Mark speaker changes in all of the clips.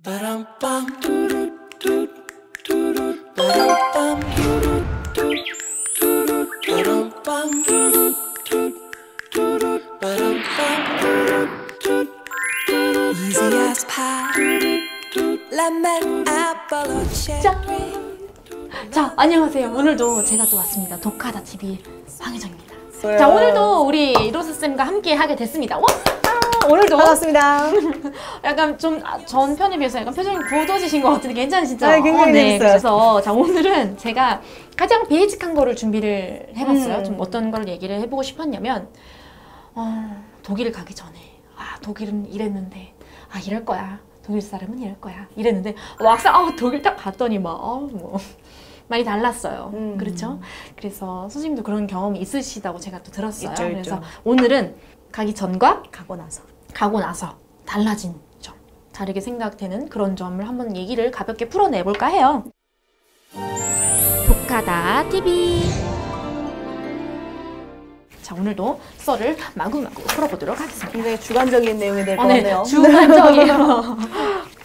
Speaker 1: 자, 안녕하세요. 오늘도 제가 또 왔습니다. 독하다TV 황혜정입니다. 자, 오늘도 우리 이로스쌤과 함께 하게 됐습니다. 와! 오늘도
Speaker 2: 반갑습니다.
Speaker 1: 약간 좀 전 편에 비해서 약간 표정이 굳어지신 것 같은데 괜찮으시죠?
Speaker 2: 네, 굉장히 재밌어요.
Speaker 1: 그래서 자, 오늘은 제가 가장 베이직한 거를 준비를 해봤어요. 좀 어떤 걸 얘기를 해보고 싶었냐면 독일 가기 전에 독일은 이랬는데 이럴 거야. 독일 사람은 이럴 거야. 이랬는데 막상 독일 딱 갔더니 뭐 많이 달랐어요. 그렇죠? 그래서 선생님도 그런 경험이 있으시다고 제가 또 들었어요.
Speaker 2: 있죠,
Speaker 1: 그래서
Speaker 2: 있죠.
Speaker 1: 오늘은 가기 전과
Speaker 2: 가고 나서
Speaker 1: 달라진 점, 다르게 생각되는 그런 점을 한번 얘기를 가볍게 풀어내볼까 해요. 독하다TV. 자, 오늘도 썰을 마구마구 풀어보도록 하겠습니다.
Speaker 2: 굉장히 주관적인 내용이 될 것 같네요.
Speaker 1: 주관적이에요.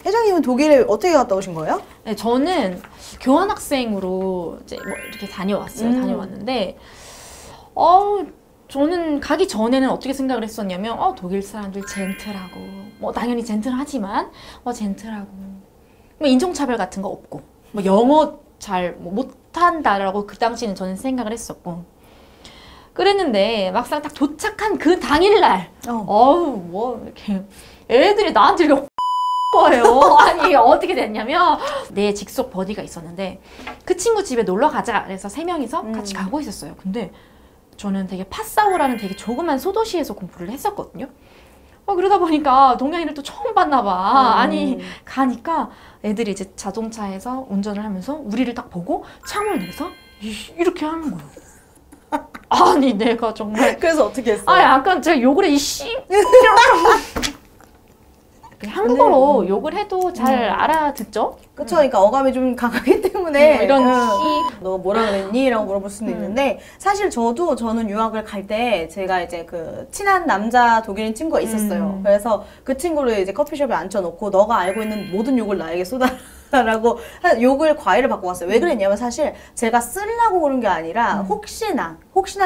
Speaker 2: 혜정님은 독일에 어떻게 갔다 오신 거예요?
Speaker 1: 네, 저는 교환학생으로 이제 뭐 이렇게 다녀왔어요. 다녀왔는데, 저는 가기 전에는 어떻게 생각을 했었냐면, 독일 사람들 젠틀하고, 뭐 당연히 젠틀하지만, 젠틀하고, 뭐 인종차별 같은 거 없고, 뭐 영어 잘 못한다라고 그 당시에는 저는 생각을 했었고, 그랬는데 막상 딱 도착한 그 당일날, 뭐 이렇게 애들이 나한테 이렇게 거예요. 아니, 어떻게 됐냐면 내 직속 버디가 있었는데 그 친구 집에 놀러 가자 그래서 3명이서 같이 가고 있었어요. 근데 저는 되게 파사오라는 되게 조그만 소도시에서 공부를 했었거든요. 그러다 보니까 동양인을 또 처음 봤나 봐. 아니, 가니까 애들이 이제 자동차에서 운전을 하면서 우리를 딱 보고 창문을 내서 이렇게 하는 거예요. 아니, 내가 정말
Speaker 2: 그래서 어떻게 했어요?
Speaker 1: 약간 제가 욕을 해, 한국어로 욕을 해도 잘 알아듣죠?
Speaker 2: 그쵸, 그러니까 어감이 좀 강하기 때문에
Speaker 1: 이런
Speaker 2: 너 뭐라 그랬니? 라고 물어볼 수도 있는데 사실 저는 유학을 갈 때 제가 이제 그 친한 남자 독일인 친구가 있었어요. 그래서 그 친구를 이제 커피숍에 앉혀놓고 너가 알고 있는 모든 욕을 나에게 쏟아라고 욕을 과외를 받고 갔어요. 왜 그랬냐면 사실 제가 쓰려고 그런 게 아니라 혹시나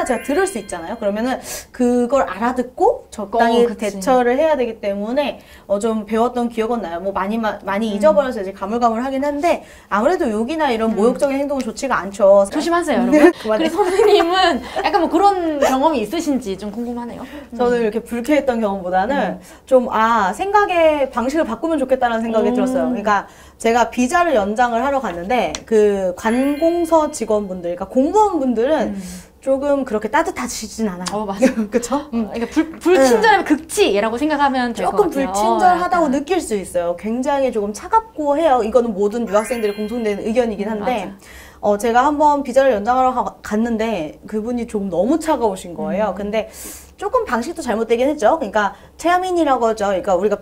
Speaker 2: 제가 들을 수 있잖아요. 그러면은 그걸 알아듣고 적당히 대처를 해야 되기 때문에 좀 배웠던 기억은 나요. 뭐 많이 잊어버려서 이제 가물가물하긴 한데 아무래도 욕이나 이런 모욕적인 행동은 좋지가 않죠.
Speaker 1: 조심하세요, 여러분. 그래서 선생님은 약간 뭐 그런 경험이 있으신지 좀 궁금하네요.
Speaker 2: 저는 이렇게 불쾌했던 경험보다는 좀 생각의 방식을 바꾸면 좋겠다는 생각이 들었어요. 그러니까 제가 비자를 연장을 하러 갔는데 그 관공서 직원분들, 그러니까 공무원분들은 조금 그렇게 따뜻하시진 않아요.
Speaker 1: 맞아요.
Speaker 2: 그쵸?
Speaker 1: 그러니까 불친절하면 극치라고 생각하면 될 것 같아요.
Speaker 2: 조금 불친절하다고 느낄 수 있어요. 굉장히 조금 차갑고 해요. 이거는 모든 유학생들이 공통된 의견이긴 한데 제가 한번 비자를 연장하러 갔는데 그분이 조금 너무 차가우신 거예요. 근데 조금 방식도 잘못되긴 했죠. 그러니까 체험인이라고 하죠. 그러니까 우리가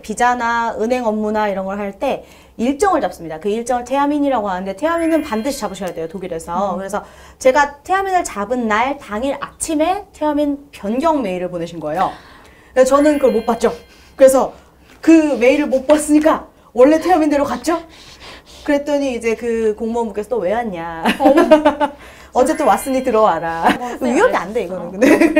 Speaker 2: 비자나 은행 업무나 이런 걸 할 때 일정을 잡습니다. 그 일정을 태아민이라고 하는데 태아민은 반드시 잡으셔야 돼요, 독일에서. 그래서 제가 태아민을 잡은 날 당일 아침에 태아민 변경 메일을 보내신 거예요. 그래서 저는 그걸 못 봤죠. 그래서 그 메일을 못 봤으니까 원래 태아민대로 갔죠. 그랬더니 이제 그 공무원분께서 또 왜 왔냐. 어쨌든 왔으니 들어와라. 위험이 안 돼, 이거는. 근데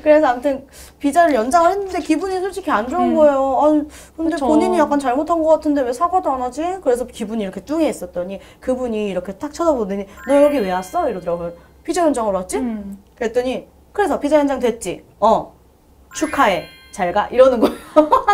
Speaker 2: 그래서 아무튼 비자를 연장을 했는데 기분이 솔직히 안 좋은 거예요. 근데 본인이 약간 잘못한 것 같은데 왜 사과도 안 하지? 그래서 기분이 이렇게 뚱해 있었더니 그분이 이렇게 탁 쳐다보더니 너 여기 왜 왔어? 이러더라고요. 비자 연장으로 왔지? 그랬더니 그래서 비자 연장 됐지? 축하해. 잘 가. 이러는 거예요.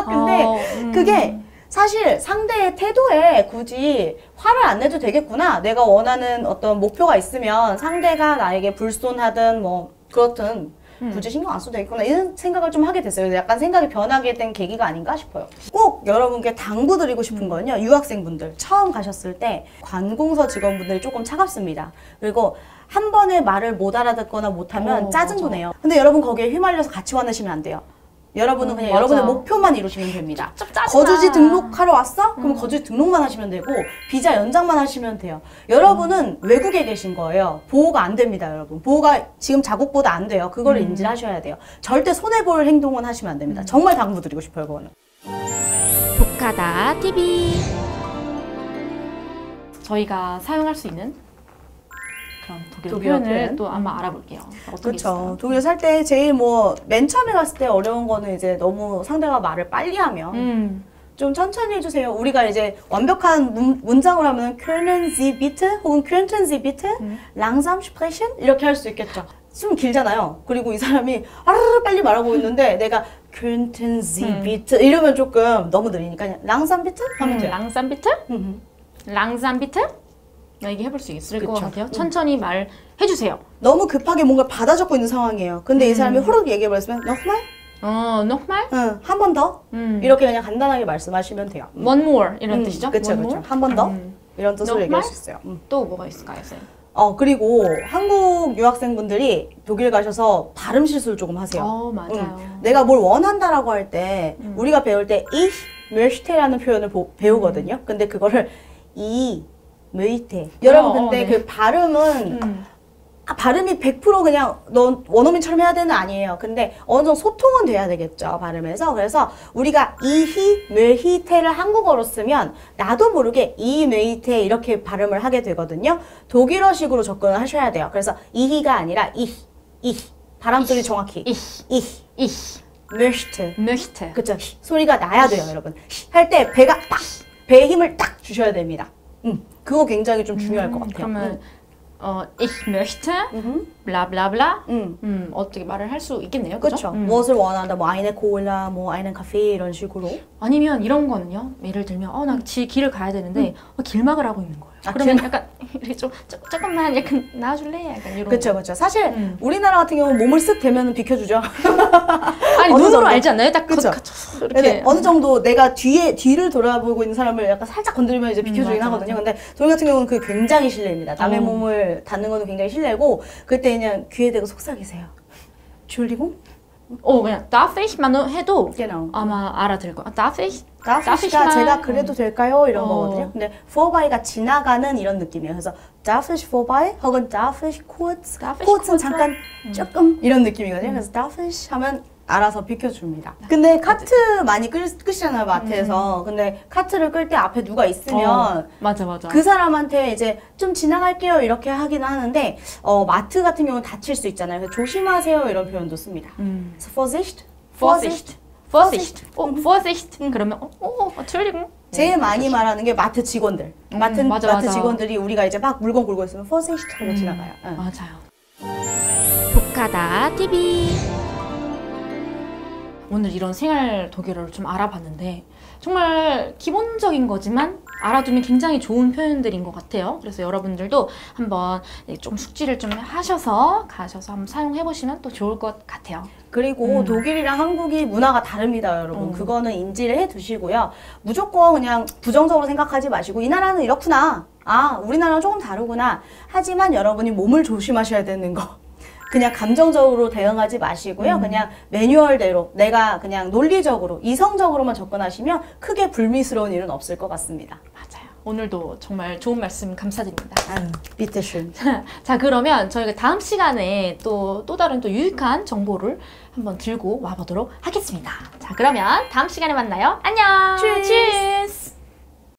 Speaker 2: 근데 그게 사실 상대의 태도에 굳이 화를 안 내도 되겠구나. 내가 원하는 어떤 목표가 있으면 상대가 나에게 불손하든 뭐 그렇든 굳이 신경 안 써도 되겠구나 이런 생각을 좀 하게 됐어요. 약간 생각이 변하게 된 계기가 아닌가 싶어요. 꼭 여러분께 당부드리고 싶은 건요. 유학생분들 처음 가셨을 때 관공서 직원분들이 조금 차갑습니다. 그리고 한 번에 말을 못 알아듣거나 못하면 짜증도 내요. 근데 여러분 거기에 휘말려서 같이 화내시면 안 돼요. 여러분은 그냥 여러분의 목표만 이루시면 됩니다. 거주지 등록하러 왔어? 그럼 거주지 등록만 하시면 되고 비자 연장만 하시면 돼요. 여러분은 외국에 계신 거예요. 보호가 안 됩니다, 여러분. 보호가 지금 자국보다 안 돼요. 그걸 인지를 하셔야 돼요. 절대 손해볼 행동은 하시면 안 됩니다. 정말 당부드리고 싶어요, 그거는.
Speaker 1: 북하다 TV. 저희가 사용할 수 있는 그런 독일어 표현을
Speaker 2: 표현.
Speaker 1: 또 한번 알아볼게요. 어떤 게
Speaker 2: 그렇죠.
Speaker 1: 있어요?
Speaker 2: 독일 살 때 제일 뭐 맨 처음에 갔을 때 어려운 거는 이제 너무 상대가 말을 빨리 하면 좀 천천히 해주세요. 우리가 이제 완벽한 문장을 하면 können Sie bitte 혹은 könnten Sie bitte langsam sprechen 이렇게 할 수 있겠죠. 좀 길잖아요. 그리고 이 사람이 아르르 빨리 말하고 있는데 내가 könnten Sie bitte 이러면 조금 너무 느리니까 그냥 langsam bitte 하면 돼요.
Speaker 1: 랑산 비트? 랑산 비트? 나 이게 해볼 수 있을 것
Speaker 2: 그쵸.
Speaker 1: 같아요. 천천히 말해주세요.
Speaker 2: 너무 급하게 뭔가 받아 적고 있는 상황이에요. 근데 이 사람이 호르륵 얘기해버렸으면 nochmal?
Speaker 1: nochmal?
Speaker 2: 응, 한 번 더? 이렇게 그냥 간단하게 말씀하시면 돼요.
Speaker 1: one more 이런 뜻이죠?
Speaker 2: 그쵸,
Speaker 1: one
Speaker 2: 그쵸.
Speaker 1: more?
Speaker 2: 한 번 더? 이런 뜻으로
Speaker 1: nochmal?
Speaker 2: 얘기할 수 있어요.
Speaker 1: 또 뭐가 있을까요, 쌤?
Speaker 2: 그리고 한국 유학생분들이 독일 가셔서 발음 실수를 조금 하세요.
Speaker 1: 맞아요.
Speaker 2: 내가 뭘 원한다라고 할 때 우리가 배울 때 ich möchte라는 표현을 배우거든요. 근데 그거를 ich möchte. 여러분 근데
Speaker 1: 네.
Speaker 2: 그 발음은 발음이 100% 그냥 너 원어민처럼 해야 되는 아니에요. 근데 어느 정도 소통은 돼야 되겠죠, 발음에서. 그래서 우리가 이히, 멸히테를 한국어로 쓰면 나도 모르게 이, 멸히테 이렇게 발음을 하게 되거든요. 독일어식으로 접근을 하셔야 돼요. 그래서 이히가 아니라 이. 발음소리 정확히. 이. möchte.
Speaker 1: möchte.
Speaker 2: 그쵸. 소리가 나야 돼요, 여러분. 할 때 배에 힘을 딱 주셔야 됩니다. 그거 굉장히 좀 중요할 것 같아요.
Speaker 1: 그러면 ich möchte 블라블라블라 어떻게 말을 할 수 있겠네요.
Speaker 2: 그렇죠.
Speaker 1: 그죠?
Speaker 2: 무엇을 원한다, 뭐 eine Cola, 뭐 eine Kaffee 이런 식으로.
Speaker 1: 아니면 이런 거는요. 예를 들면 나 길을 가야 되는데 길막을 하고 있는 거예요. 그러면 약간 이렇게 조금만 약간 나와줄래? 약간 이런.
Speaker 2: 그렇죠, 그렇죠. 사실 우리나라 같은 경우는 몸을 쓱 대면 비켜주죠.
Speaker 1: 아니
Speaker 2: 어느
Speaker 1: 눈으로
Speaker 2: 정도.
Speaker 1: 알지 않나요? 딱
Speaker 2: 그쵸.
Speaker 1: 이렇게.
Speaker 2: 어느 정도 내가 뒤를 돌아보고 있는 사람을 약간 살짝 건드리면 이제 비켜주긴
Speaker 1: 맞아,
Speaker 2: 하거든요. 근데 저희 같은 경우는 그게 굉장히 실례입니다. 남의 몸을 닿는 거는 굉장히 실례고 그때 그냥 귀에 대고 속삭이세요. 줄리고?
Speaker 1: 그냥 darf ich만 해도
Speaker 2: Genau.
Speaker 1: 아마 알아들을 거야. darf ich?
Speaker 2: darf ich가 제가 그래도 될까요? 이런 거거든요. 근데 vorby가 지나가는 이런 느낌이에요. 그래서 darf ich vorbei? 혹은 darf ich kurz?
Speaker 1: darf ich
Speaker 2: kurz은
Speaker 1: kurz
Speaker 2: 잠깐 조금 이런 느낌이거든요. 그래서 darf ich 하면 알아서 비켜줍니다. 근데 카트 많이 끄시잖아요, 마트에서. 근데 카트를 끌 때 앞에 누가 있으면
Speaker 1: 맞아.
Speaker 2: 그 사람한테 이제 좀 지나갈게요 이렇게 하긴 하는데 마트 같은 경우는 다칠 수 있잖아요. 그래서 조심하세요 이런 표현도 씁니다. 그래서 Vorsicht,
Speaker 1: Vorsicht. 그러면 Entschuldigung.
Speaker 2: 제일 많이 말하는 게 마트 직원들. 마트
Speaker 1: 맞아.
Speaker 2: 직원들이 우리가 이제 막 물건 골고 있으면 Vorsicht 하고 지나가요. 응.
Speaker 1: 맞아요. 북하다 TV. 오늘 이런 생활 독일어를 좀 알아봤는데 정말 기본적인 거지만 알아두면 굉장히 좋은 표현들인 것 같아요. 그래서 여러분들도 한번 좀 숙지를 좀 하셔서 가셔서 한번 사용해 보시면 또 좋을 것 같아요.
Speaker 2: 그리고 독일이랑 한국이 문화가 다릅니다, 여러분. 그거는 인지를 해 두시고요. 무조건 그냥 부정적으로 생각하지 마시고 이 나라는 이렇구나. 우리나라랑 조금 다르구나. 하지만 여러분이 몸을 조심하셔야 되는 거. 그냥 감정적으로 대응하지 마시고요. 그냥 매뉴얼대로 내가 그냥 논리적으로 이성적으로만 접근하시면 크게 불미스러운 일은 없을 것 같습니다.
Speaker 1: 맞아요. 오늘도 정말 좋은 말씀 감사드립니다.
Speaker 2: 비트슌.
Speaker 1: 자, 그러면 저희가 다음 시간에 또 다른 또 유익한 정보를 한번 들고 와보도록 하겠습니다. 자, 그러면 다음 시간에 만나요. 안녕.
Speaker 2: Tschüss.